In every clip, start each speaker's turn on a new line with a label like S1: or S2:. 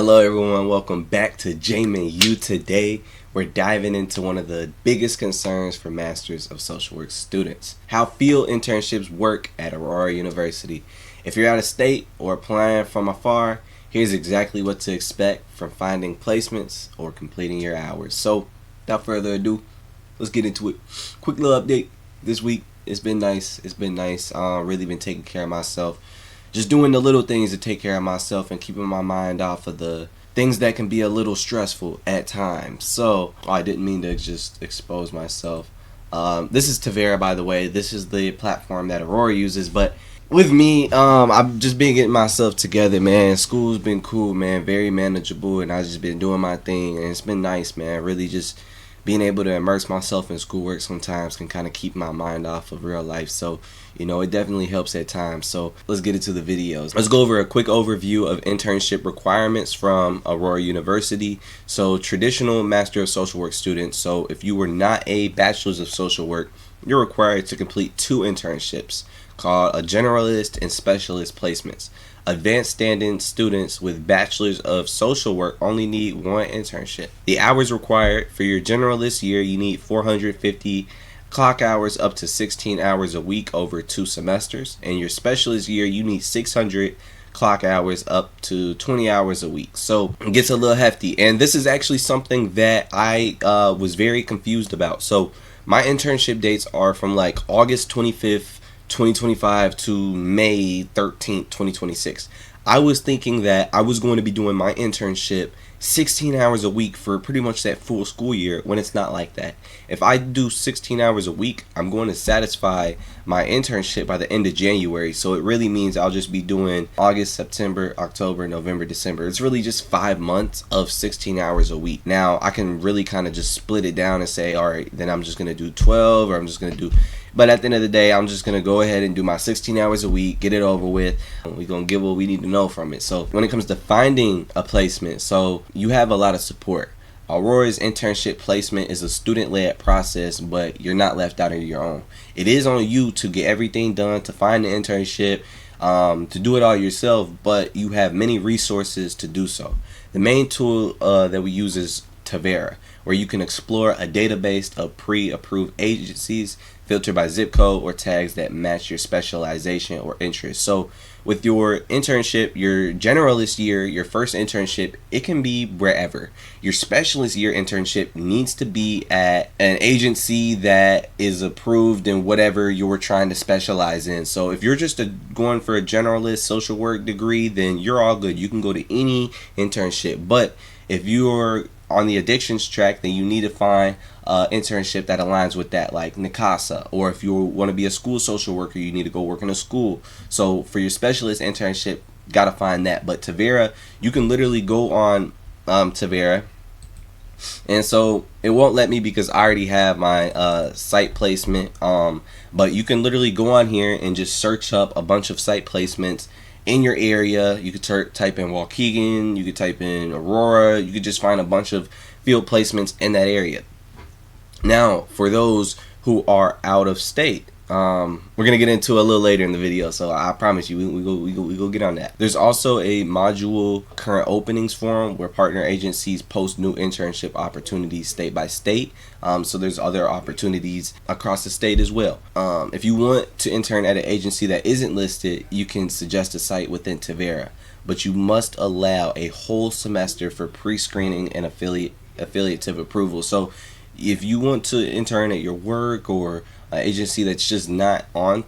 S1: Hello everyone, welcome back to Jaimon U. Today we're diving into one of the biggest concerns for Masters of Social Work students: how field internships work at Aurora University. If you're out of state or applying from afar, here's exactly what to expect from finding placements or completing your hours. So without further ado, let's get into it. Quick little update this week. It's been nice. Really been taking care of myself. Just doing the little things to take care of myself and keeping my mind off of the things that can be a little stressful at times. So I didn't mean to just expose myself. This is Tevera, by the way. This is the platform that Aurora uses. But with me, I've just been getting myself together, man. School's been cool, man. Very manageable, and I've just been doing my thing, and it's been nice, man. Really just being able to immerse myself in schoolwork sometimes can kind of keep my mind off of real life. So, it definitely helps at times. So let's get into the videos. Let's go over a quick overview of internship requirements from Aurora University. So traditional Master of Social Work students. So if you were not a Bachelor's of Social Work, you're required to complete 2 internships called a generalist and specialist placements. Advanced standing students with Bachelor's of Social Work only need 1 internship. The hours required for your generalist year, you need 450 clock hours up to 16 hours a week over 2 semesters. And your specialist year, you need 600 clock hours up to 20 hours a week. So it gets a little hefty. And this is actually something that I was very confused about. So my internship dates are from like August 25th, 2025 to May 13th, 2026. I was thinking that I was going to be doing my internship 16 hours a week for pretty much that full school year, when it's not like that. If I do 16 hours a week, I'm going to satisfy my internship by the end of January. So it really means I'll just be doing August, September, October, November, December. It's really just 5 months of 16 hours a week. Now I can really kind of just split it down and say, all right, then I'm just going to do 12, or I'm just going to do. But at the end of the day, I'm just going to go ahead and do my 16 hours a week, get it over with. We're going to get what we need to know from it. So when it comes to finding a placement, so you have a lot of support. Aurora's internship placement is a student-led process, but you're not left out on your own. It is on you to get everything done, to find the internship, to do it all yourself, but you have many resources to do so. The main tool that we use is Tevera, where you can explore a database of pre-approved agencies, filter by zip code or tags that match your specialization or interest. So with your internship, your generalist year, your first internship, it can be wherever. Your specialist year internship needs to be at an agency that is approved in whatever you're trying to specialize in. So if you're just going for a generalist social work degree, then you're all good. You can go to any internship. But if you're on the addictions track, then you need to find an internship that aligns with that, like NICASA. Or if you want to be a school social worker, you need to go work in a school. So for your specialist internship, gotta find that. But Tevera, you can literally go on Tevera, and so it won't let me because I already have my site placement. But you can literally go on here and just search up a bunch of site placements in your area. You could type in Waukegan, you could type in Aurora, you could just find a bunch of field placements in that area. Now, for those who are out of state, we're gonna get into a little later in the video, so I promise you we go get on that. There's also a module current openings forum where partner agencies post new internship opportunities state by state. So there's other opportunities across the state as well. If you want to intern at an agency that isn't listed, you can suggest a site within Tevera, but you must allow a whole semester for pre-screening and affiliative approval. So if you want to intern at your work or an agency that's just not on,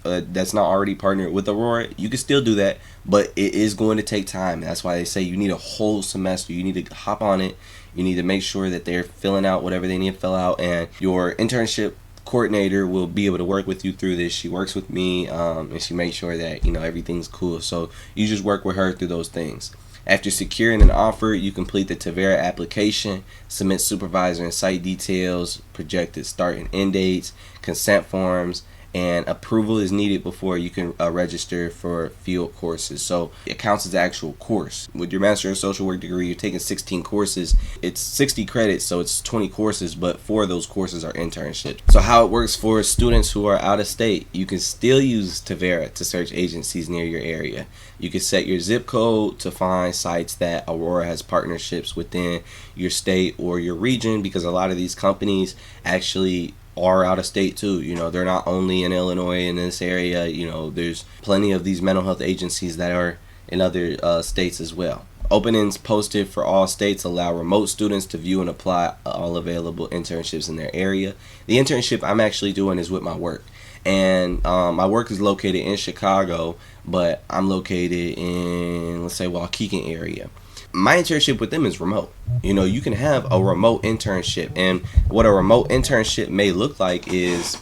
S1: that's not already partnered with Aurora, you can still do that, but it is going to take time. That's why they say you need a whole semester. You need to hop on it. You need to make sure that they're filling out whatever they need to fill out, and your internship coordinator will be able to work with you through this. She works with me, and she makes sure that everything's cool. So you just work with her through those things. After securing an offer, you complete the Tevera application, submit supervisor and site details, projected start and end dates, consent forms, and approval is needed before you can register for field courses. So it counts as the actual course. With your Master of Social Work degree, you're taking 16 courses. It's 60 credits, so it's 20 courses, but 4 of those courses are internships. So how it works for students who are out of state, you can still use Tevera to search agencies near your area. You can set your zip code to find sites that Aurora has partnerships within your state or your region, because a lot of these companies actually are out of state too. You know, they're not only in Illinois in this area. You know, there's plenty of these mental health agencies that are in other states as well. Openings posted for all states allow remote students to view and apply all available internships in their area. The internship I'm actually doing is with my work, and my work is located in Chicago, but I'm located in, let's say, Waukegan area. My internship with them is remote. You know, you can have a remote internship, and what a remote internship may look like is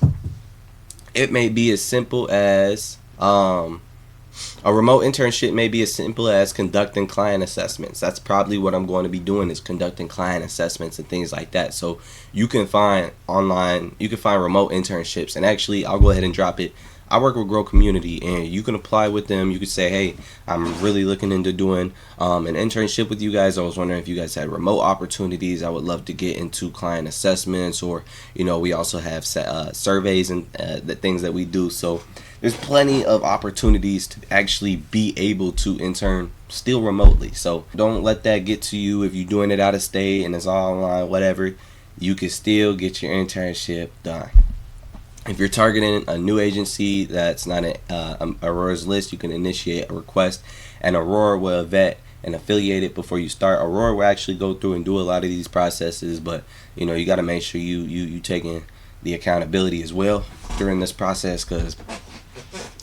S1: it may be as simple as a remote internship may be as simple as conducting client assessments. That's probably what I'm going to be doing, is conducting client assessments and things like that. So you can find remote internships, and actually I'll go ahead and drop it. I work with Grow Community, and you can apply with them. You could say, hey, I'm really looking into doing an internship with you guys. I was wondering if you guys had remote opportunities. I would love to get into client assessments, or, you know, we also have surveys and the things that we do. So there's plenty of opportunities to actually be able to intern still remotely. So don't let that get to you. If you're doing it out of state and it's all online, whatever, you can still get your internship done. If you're targeting a new agency that's not Aurora's list, you can initiate a request, and Aurora will vet and affiliate it before you start. Aurora will actually go through and do a lot of these processes, but you know, you got to make sure you taking the accountability as well during this process, because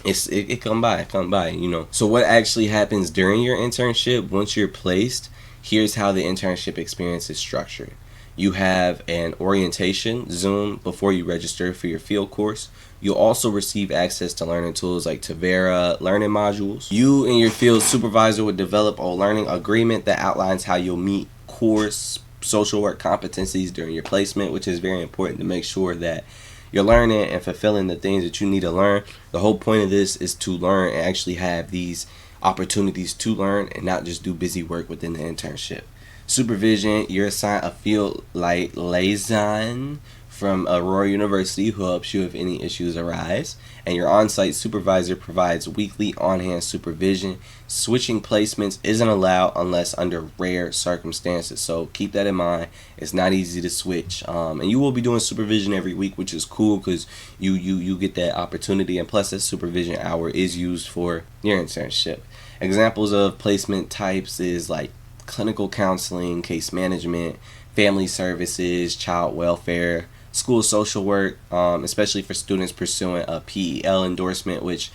S1: it come by, you know. So what actually happens during your internship once you're placed? Here's how the internship experience is structured. You have an orientation Zoom before you register for your field course. You'll also receive access to learning tools like Tevera learning modules. You and your field supervisor would develop a learning agreement that outlines how you'll meet course social work competencies during your placement, which is very important to make sure that you're learning and fulfilling the things that you need to learn. The whole point of this is to learn and actually have these opportunities to learn and not just do busy work within the internship. Supervision, you're assigned a field liaison from Aurora University who helps you if any issues arise, and your on-site supervisor provides weekly on-hand supervision. Switching placements isn't allowed unless under rare circumstances, so keep that in mind. It's not easy to switch, and you will be doing supervision every week, which is cool because you get that opportunity, and plus that supervision hour is used for your internship. Examples of placement types is like clinical counseling, case management, family services, child welfare, school social work, especially for students pursuing a PEL endorsement, which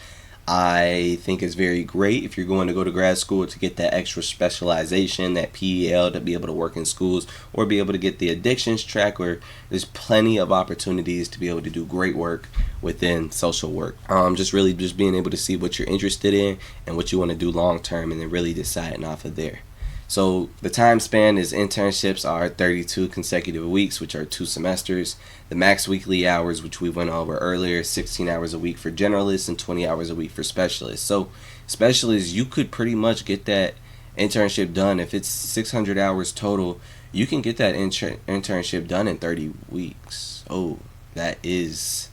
S1: I think is very great if you're going to go to grad school to get that extra specialization, that PEL, to be able to work in schools or be able to get the addictions track, where there's plenty of opportunities to be able to do great work within social work. Just being able to see what you're interested in and what you want to do long term, and then really deciding off of there. So the time span is internships are 32 consecutive weeks, which are 2 semesters. The max weekly hours, which we went over earlier, 16 hours a week for generalists and 20 hours a week for specialists. So specialists, you could pretty much get that internship done. If it's 600 hours total, you can get that internship done in 30 weeks. Oh, that is,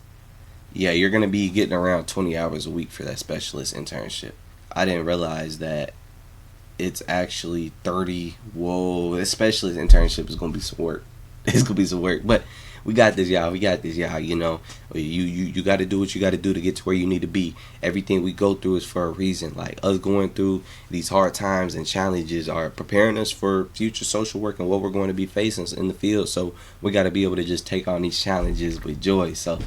S1: yeah, you're going to be getting around 20 hours a week for that specialist internship. I didn't realize that it's actually 30. Whoa, this specialist internship is gonna be some work. It's gonna be some work, but we got this, y'all. You know, you got to do what you got to do to get to where you need to be. Everything we go through is for a reason. Like, us going through these hard times and challenges are preparing us for future social work and what we're going to be facing in the field. So we got to be able to just take on these challenges with joy. So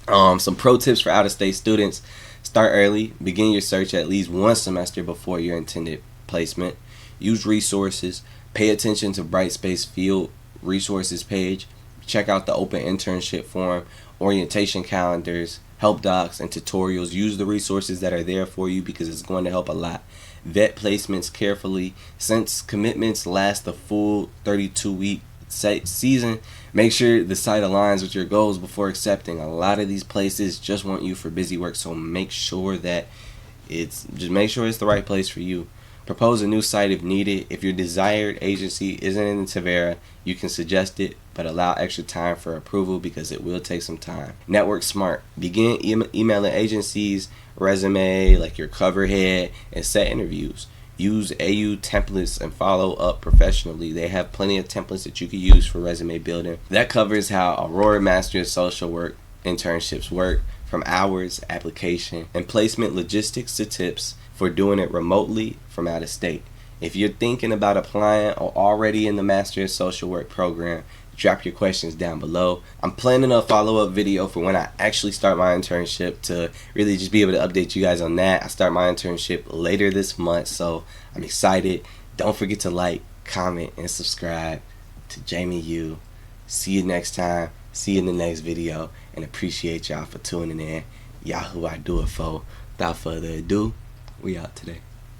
S1: some pro tips for out-of-state students: start early. Begin your search at least 1 semester before your intended placement. Use resources. Pay attention to Brightspace field resources page. Check out the open internship form, orientation calendars, help docs, and tutorials. Use the resources that are there for you because it's going to help a lot. Vet placements carefully. Since commitments last the full 32-week season, Make sure the site aligns with your goals before accepting. A lot of these places just want you for busy work, so make sure it's the right place for you. Propose a new site if needed. If your desired agency isn't in Tevera, you can suggest it, but allow extra time for approval because it will take some time. Network smart. Begin emailing agencies, resume, like your cover head, and set interviews. Use AU templates and follow up professionally. They have plenty of templates that you can use for resume building. That covers how Aurora Master Social Work internships work, from hours, application, and placement logistics to tips for doing it remotely from out of state. If you're thinking about applying or already in the Master of Social Work program, drop your questions down below. I'm planning a follow-up video for when I actually start my internship to really just be able to update you guys on that. I start my internship later this month, so I'm excited. Don't forget to like, comment, and subscribe to Jaimon U. See you next time. See you in the next video, and appreciate y'all for tuning in. Y'all who I do it for. Without further ado, we out today.